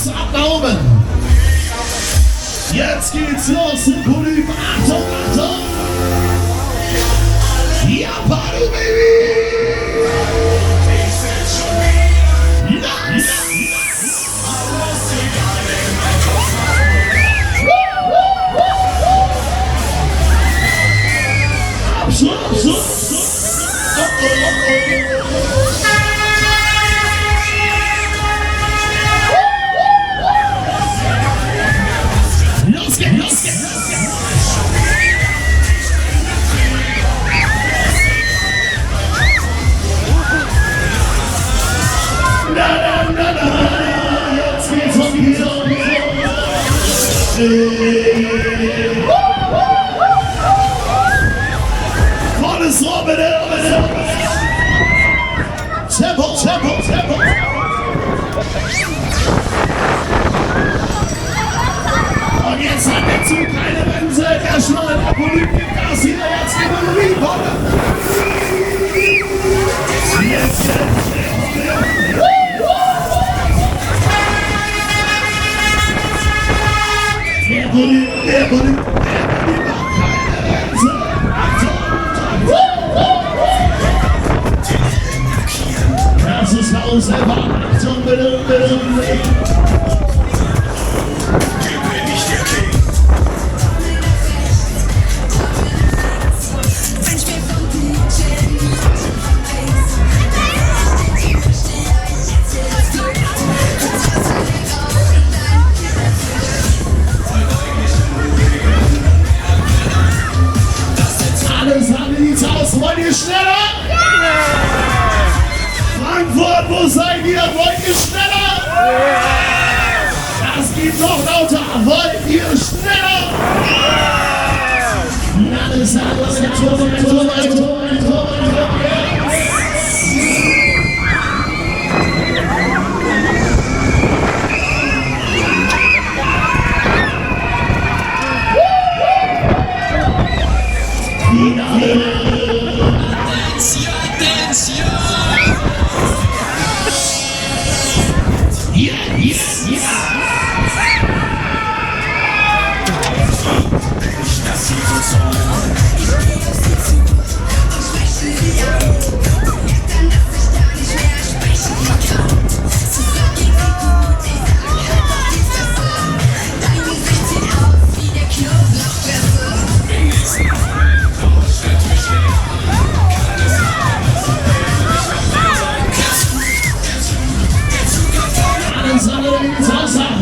los, ab nach oben. Jetzt geht's los mit Polyp. Achtung, Achtung. Ja, Party, Baby. Nice. Abschluss. Los geht's. Jetzt geht's wieder. Volles Rohr, bitte. Tempo. Und jetzt hat der Zug keine Bremse. Der schnallt ab und gibt Gas wieder. Jetzt geht man rüber. Jetzt. Der Polyp macht keine Bremse. Das ist Haus selber. Achtung, bitte. Wollt ihr schneller? Ja! Frankfurt, wo seid ihr? Wollt ihr schneller? Ja! Das geht noch lauter. Wollt ihr schneller? Ja! Alles ein Tor.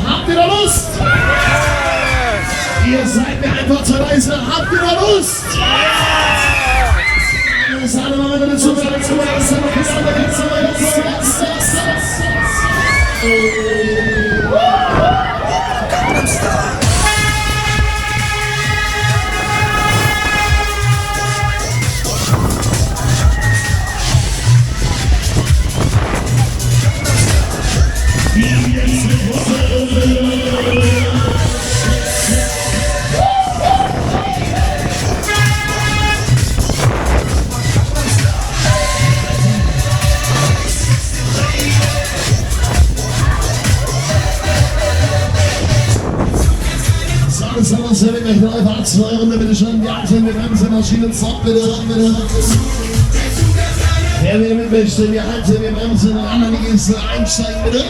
Habt ihr da Lust? Ihr seid mir einfach zu leise. Habt ihr da Lust? Alles alle mal mit dazu. Das wird gleich eine Fahrt 2 Runde, bitte schön. Die Alte mit Bremsemaschine, Zock, bitte. Wer will mit möchte, wir halten, wir bremsen, den anderen die Geste einsteigen, bitte.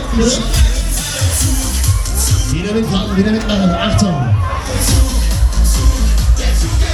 Wieder mitmachen, Achtung.